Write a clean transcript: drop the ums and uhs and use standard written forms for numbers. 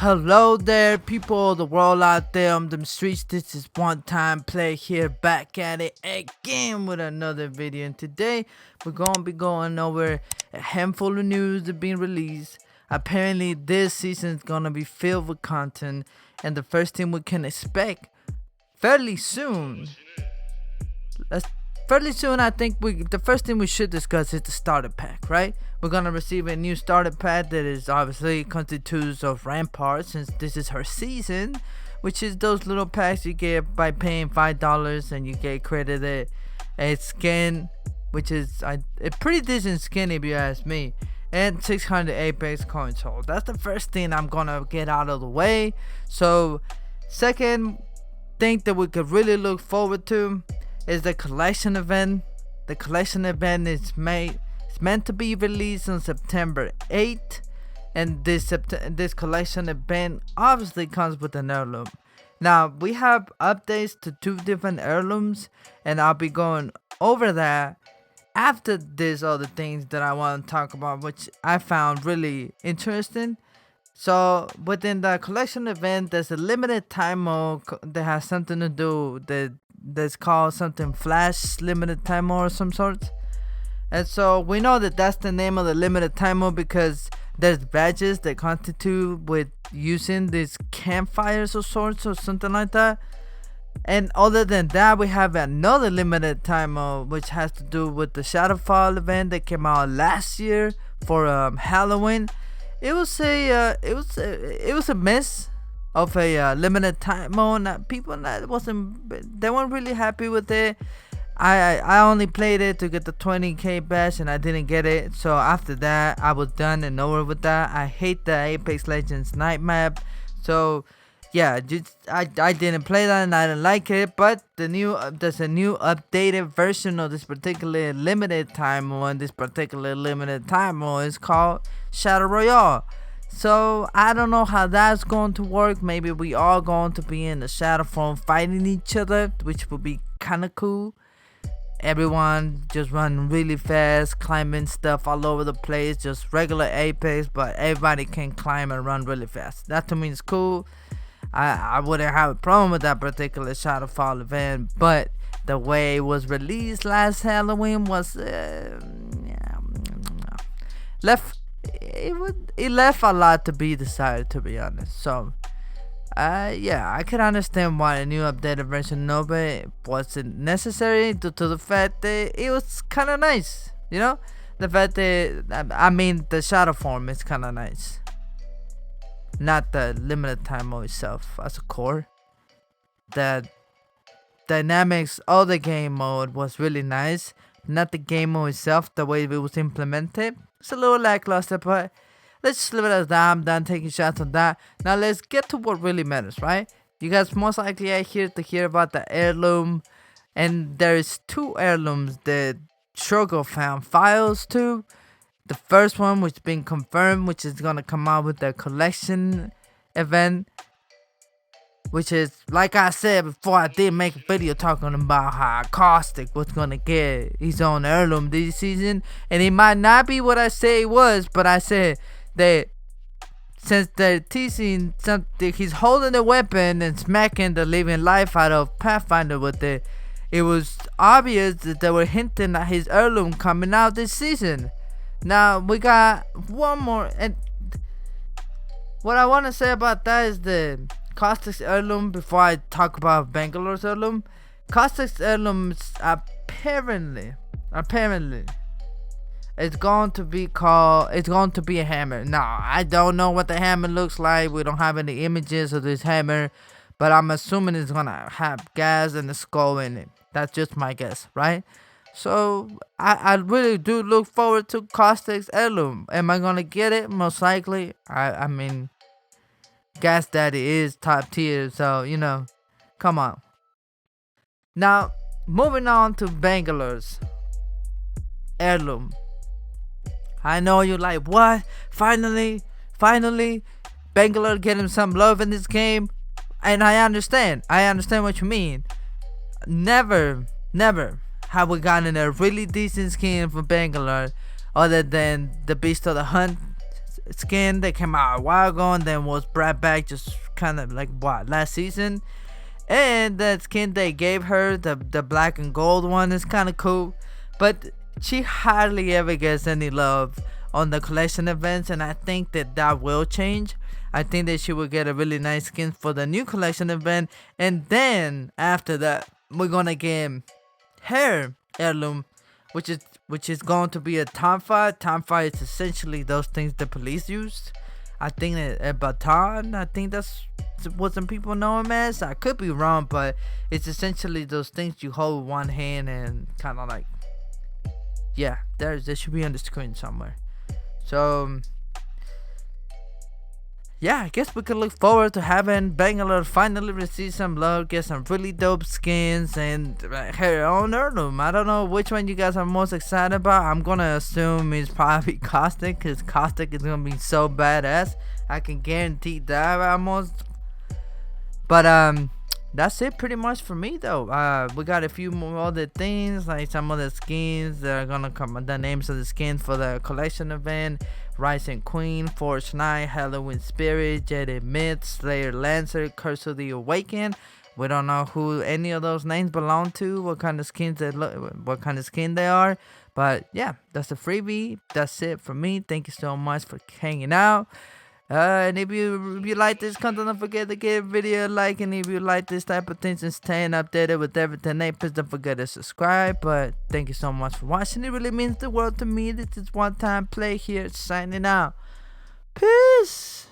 Hello there, people of the world out there on them streets. This is One Time Play here, back at it again with another video. And today we're gonna be going over a handful of news that being released. Apparently this season is gonna be filled with content, and the first thing we can expect fairly soon. I think the first thing we should discuss is the starter pack, right? We're gonna receive a new starter pack that is obviously constitutes of Rampart, since this is her season, which is those little packs you get by paying $5 and you get credited a skin, which is a pretty decent skin if you ask me, and 600 Apex coins hold. That's the first thing I'm gonna get out of the way. So second thing that we could really look forward to is the collection event. The collection event is meant to be released on September 8th, and this collection event obviously comes with an heirloom. Now we have updates to 2 different heirlooms, and I'll be going over that after these other things that I want to talk about, which I found really interesting. So within the collection event, there's a limited time mode that has something to do that's called something Flash limited time mode or some sort. And so we know that that's the name of the limited time mode because there's badges that constitute with using these campfires of sorts or something like that. And other than that, we have another limited time mode which has to do with the Shadowfall event that came out last year for Halloween. It was a mess of a limited time mode. People they weren't really happy with it. I only played it to get the 20k badge and I didn't get it. So after that, I was done and over with that. I hate the Apex Legends night map. So yeah, I didn't play that and I didn't like it. But there's a new updated version of this particular limited time mode. This particular limited time mode is called Shadow Royale. So I don't know how that's going to work. Maybe we are going to be in the shadow form fighting each other, which would be kind of cool. Everyone just running really fast, climbing stuff all over the place, just regular Apex, but everybody can climb and run really fast. That to me is cool. I wouldn't have a problem with that particular Shadowfall event, but the way it was released last Halloween was it left a lot to be desired, to be honest. So yeah, I can understand why a new updated version of it wasn't necessary due to the fact that it was kind of nice. You know, the fact that the shadow form is kind of nice, not the limited time mode itself as a core. The dynamics of the game mode was really nice, not the game mode itself. The way it was implemented, it's a little lackluster, but let's just leave it as that. I'm done taking shots on that. Now let's get to what really matters, right? You guys most likely are here to hear about the heirloom, and there's 2 heirlooms that Struggle found files to. The first one, which has been confirmed, which is gonna come out with the collection event, which is, like I said before, I did make a video talking about how Caustic was gonna get his own heirloom this season, and it might not be what I say it was, but I said that since they're teasing something, he's holding the weapon and smacking the living life out of Pathfinder with it. It was obvious that they were hinting at his heirloom coming out this season. Now we got one more, and what I want to say about that is the Caustic's heirloom. Before I talk about Bangalore's heirloom, Caustic's heirloom is apparently it's going to be a hammer. Now I don't know what the hammer looks like. We don't have any images of this hammer, but I'm assuming it's gonna have gas and a skull in it. That's just my guess, right? So I really do look forward to Caustic's heirloom. Am I gonna get it? Most likely. I mean, Gas Daddy is top tier, so you know, come on. Now moving on to Bangalore's heirloom. I know you're like, what? Finally, Bangalore getting some love in this game, and I understand what you mean. Never have we gotten a really decent skin from Bangalore other than the Beast of the Hunt skin that came out a while ago and then was brought back just kind of like last season. And that skin they gave her, the black and gold one, is kind of cool, but she hardly ever gets any love on the collection events, and I think that will change. I think that she will get a really nice skin for the new collection event, and then after that we're gonna get her heirloom, which is going to be a tonfa. Tonfa is essentially those things the police use. I think a baton. I think that's what some people know him as. I could be wrong, but it's essentially those things you hold with one hand and kind of like, yeah, there should be on the screen somewhere. So yeah, I guess we could look forward to having Bangalore finally receive some love, get some really dope skins, and her own heirloom. I don't know which one you guys are most excited about. I'm gonna assume it's probably Caustic, because Caustic is gonna be so badass. I can guarantee that almost. But that's it pretty much for me though. We got a few more other things, like some of the skins that are gonna come, the names of the skins for the collection event: Rising Queen, Forge Knight, Halloween Spirit, Jaded Myth, Slayer Lancer, Curse of the Awakened. We don't know who any of those names belong to, what kind of skins what kind of skin they are. But yeah, that's a freebie. That's it for me. Thank you so much for hanging out. And if you like this content, don't forget to give a video a like. And if you like this type of things and staying updated with everything, please don't forget to subscribe. But thank you so much for watching. It really means the world to me. This is One Time Play here, signing out. Peace.